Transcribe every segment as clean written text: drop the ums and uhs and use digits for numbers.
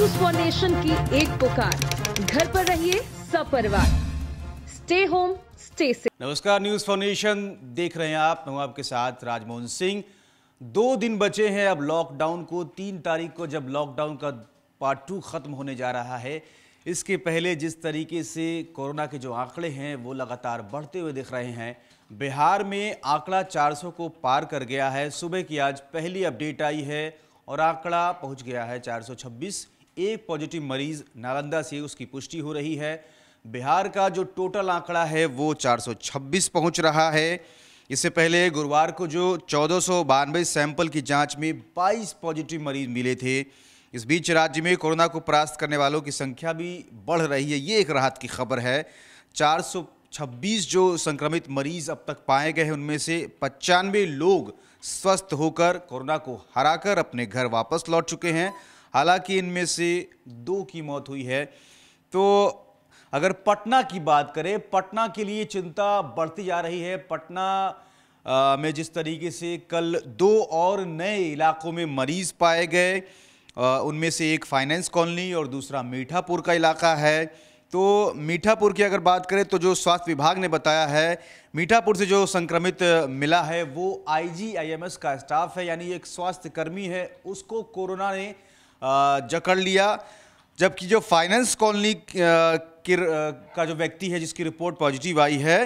News for nation की एक पुकार, घर पर रहिए सपरिवार, स्टे होम स्टे सेफ। नमस्कार, न्यूज फॉर नेशन देख रहे हैं आप। मैं हूं आपके साथ राजमोहन सिंह। 2 दिन बचे हैं अब लॉकडाउन को। 3 तारीख को जब लॉकडाउन का पार्ट 2 खत्म होने जा रहा है, इसके पहले जिस तरीके से कोरोना के जो आंकड़े हैं वो लगातार बढ़ते हुए दिख रहे हैं। बिहार में आंकड़ा 400 को पार कर गया है। सुबह की आज पहली अपडेट आई है और आंकड़ा पहुंच गया है 426। एक पॉजिटिव मरीज नालंदा से, उसकी पुष्टि हो रही है। बिहार का जो टोटल आंकड़ा है वो 426 पहुंच रहा है। इससे पहले गुरुवार को जो 1492 सैंपल की जांच में 22 पॉजिटिव मरीज मिले थे। इस बीच राज्य में कोरोना को परास्त करने वालों की संख्या भी बढ़ रही है, ये एक राहत की खबर है। 426 जो संक्रमित मरीज अब तक पाए गए हैं, उनमें से 95 लोग स्वस्थ होकर कोरोना को हराकर अपने घर वापस लौट चुके हैं। हालांकि इनमें से 2 की मौत हुई है। तो अगर पटना की बात करें, पटना के लिए चिंता बढ़ती जा रही है। पटना में जिस तरीके से कल 2 और नए इलाकों में मरीज पाए गए, उनमें से एक फाइनेंस कॉलोनी और दूसरा मीठापुर का इलाका है। तो मीठापुर की अगर बात करें तो जो स्वास्थ्य विभाग ने बताया है, मीठापुर से जो संक्रमित मिला है वो IGIMS का स्टाफ है, यानी एक स्वास्थ्य कर्मी है, उसको कोरोना ने जकड़ लिया। जबकि जो फाइनेंस कॉलोनी का जो व्यक्ति है जिसकी रिपोर्ट पॉजिटिव आई है,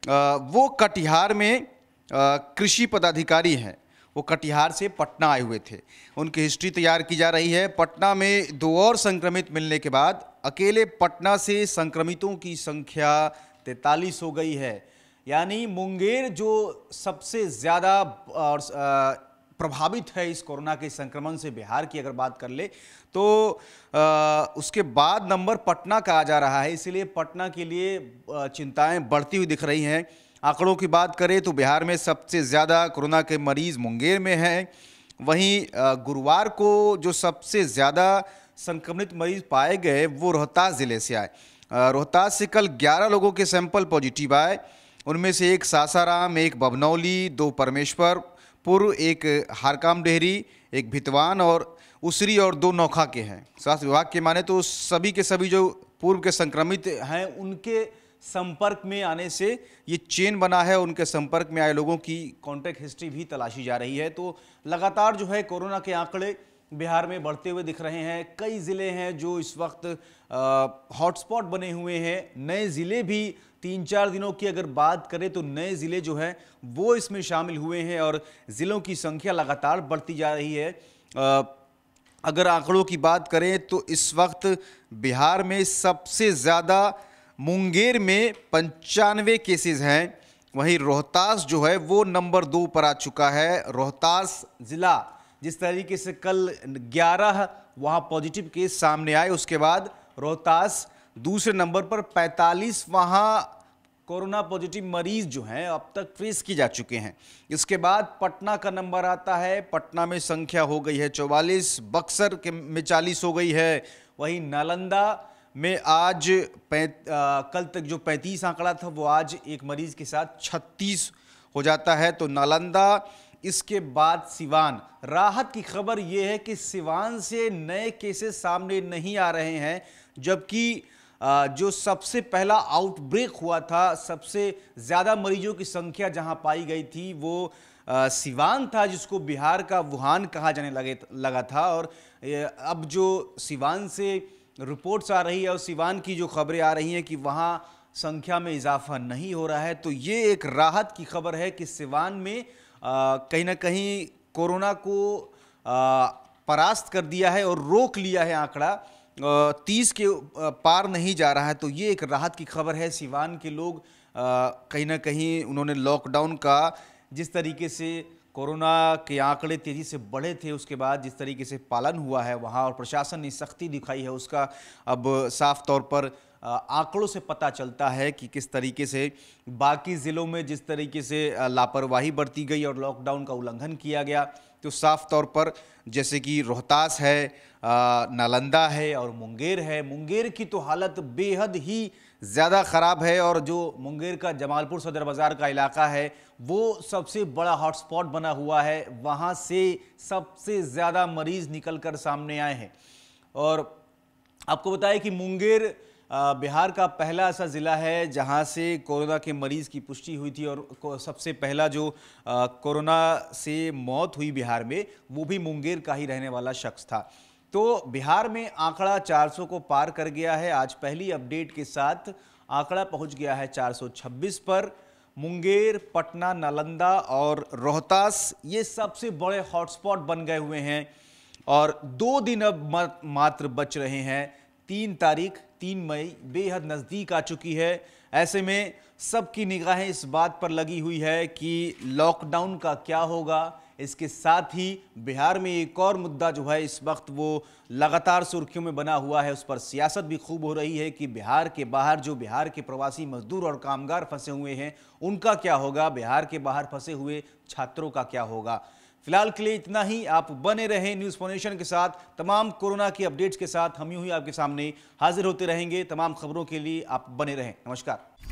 वो कटिहार में कृषि पदाधिकारी हैं। वो कटिहार से पटना आए हुए थे, उनकी हिस्ट्री तैयार की जा रही है। पटना में 2 और संक्रमित मिलने के बाद अकेले पटना से संक्रमितों की संख्या 43 हो गई है। यानी मुंगेर जो सबसे ज़्यादा प्रभावित है इस कोरोना के संक्रमण से, बिहार की अगर बात कर ले तो उसके बाद नंबर पटना का आ जा रहा है। इसलिए पटना के लिए चिंताएं बढ़ती हुई दिख रही हैं। आंकड़ों की बात करें तो बिहार में सबसे ज़्यादा कोरोना के मरीज मुंगेर में हैं। वहीं गुरुवार को जो सबसे ज़्यादा संक्रमित मरीज पाए गए वो रोहतास ज़िले से आए। रोहतास से कल 11 लोगों के सैंपल पॉजिटिव आए। उनमें से एक सासाराम, एक बभनौली, 2 परमेश्वरपुर, एक हारकाम डेहरी, एक भितवान और उसरी और 2 नौखा के हैं। स्वास्थ्य विभाग के माने तो सभी के सभी जो पूर्व के संक्रमित हैं उनके संपर्क में आने से ये चेन बना है। उनके संपर्क में आए लोगों की कॉन्टैक्ट हिस्ट्री भी तलाशी जा रही है। तो लगातार जो है कोरोना के आंकड़े बिहार में बढ़ते हुए दिख रहे हैं। कई ज़िले हैं जो इस वक्त हॉटस्पॉट बने हुए हैं। नए ज़िले भी 3-4 दिनों की अगर बात करें तो नए ज़िले जो हैं वो इसमें शामिल हुए हैं और ज़िलों की संख्या लगातार बढ़ती जा रही है। अगर आंकड़ों की बात करें तो इस वक्त बिहार में सबसे ज़्यादा मुंगेर में 95 केसेस हैं। वहीं रोहतास जो है वो नंबर 2 पर आ चुका है। रोहतास ज़िला जिस तरीके से कल 11 वहाँ पॉजिटिव केस सामने आए, उसके बाद रोहतास दूसरे नंबर पर 45 वहाँ कोरोना पॉजिटिव मरीज जो हैं अब तक ट्रेस किए जा चुके हैं। इसके बाद पटना का नंबर आता है। पटना में संख्या हो गई है 44, बक्सर के में 40 हो गई है। वहीं नालंदा में आज कल तक जो 35 आंकड़ा था वो आज एक मरीज के साथ 36 हो जाता है। तो नालंदा, इसके बाद सिवान। राहत की खबर ये है कि सिवान से नए केसेस सामने नहीं आ रहे हैं, जबकि जो सबसे पहला आउटब्रेक हुआ था, सबसे ज़्यादा मरीजों की संख्या जहां पाई गई थी वो सिवान था, जिसको बिहार का वुहान कहा जाने लगा था। और अब जो सिवान से रिपोर्ट्स आ रही है और सिवान की जो खबरें आ रही हैं कि वहाँ संख्या में इजाफा नहीं हो रहा है, तो ये एक राहत की खबर है कि सिवान में कहीं ना कहीं कोरोना को परास्त कर दिया है और रोक लिया है। आंकड़ा 30 के पार नहीं जा रहा है, तो ये एक राहत की खबर है। सिवान के लोग कहीं ना कहीं उन्होंने लॉकडाउन का जिस तरीके से कोरोना के आंकड़े तेज़ी से बढ़े थे, उसके बाद जिस तरीके से पालन हुआ है वहाँ और प्रशासन ने सख्ती दिखाई है, उसका अब साफ तौर पर आंकड़ों से पता चलता है कि किस तरीके से बाकी ज़िलों में जिस तरीके से लापरवाही बरती गई और लॉकडाउन का उल्लंघन किया गया। तो साफ तौर पर जैसे कि रोहतास है, नालंदा है और मुंगेर है। मुंगेर की तो हालत बेहद ही ज़्यादा ख़राब है और जो मुंगेर का जमालपुर सदर बाज़ार का इलाका है वो सबसे बड़ा हॉटस्पॉट बना हुआ है। वहाँ से सबसे ज़्यादा मरीज़ निकल कर सामने आए हैं और आपको बताएं कि मुंगेर बिहार का पहला ऐसा ज़िला है जहां से कोरोना के मरीज़ की पुष्टि हुई थी और सबसे पहला जो कोरोना से मौत हुई बिहार में, वो भी मुंगेर का ही रहने वाला शख्स था। तो बिहार में आंकड़ा 400 को पार कर गया है। आज पहली अपडेट के साथ आंकड़ा पहुंच गया है 426 पर। मुंगेर, पटना, नालंदा और रोहतास ये सबसे बड़े हॉटस्पॉट बन गए हुए हैं और 2 दिन अब मात्र बच रहे हैं। 3 तारीख 3 मई बेहद नज़दीक आ चुकी है। ऐसे में सबकी निगाहें इस बात पर लगी हुई है कि लॉकडाउन का क्या होगा। इसके साथ ही बिहार में एक और मुद्दा जो है इस वक्त वो लगातार सुर्खियों में बना हुआ है, उस पर सियासत भी खूब हो रही है कि बिहार के बाहर जो बिहार के प्रवासी मजदूर और कामगार फंसे हुए हैं उनका क्या होगा, बिहार के बाहर फंसे हुए छात्रों का क्या होगा। फिलहाल के लिए इतना ही। आप बने रहें न्यूज़ फोनेशन के साथ। तमाम कोरोना की अपडेट्स के साथ हम यूं ही आपके सामने हाजिर होते रहेंगे। तमाम खबरों के लिए आप बने रहें। नमस्कार।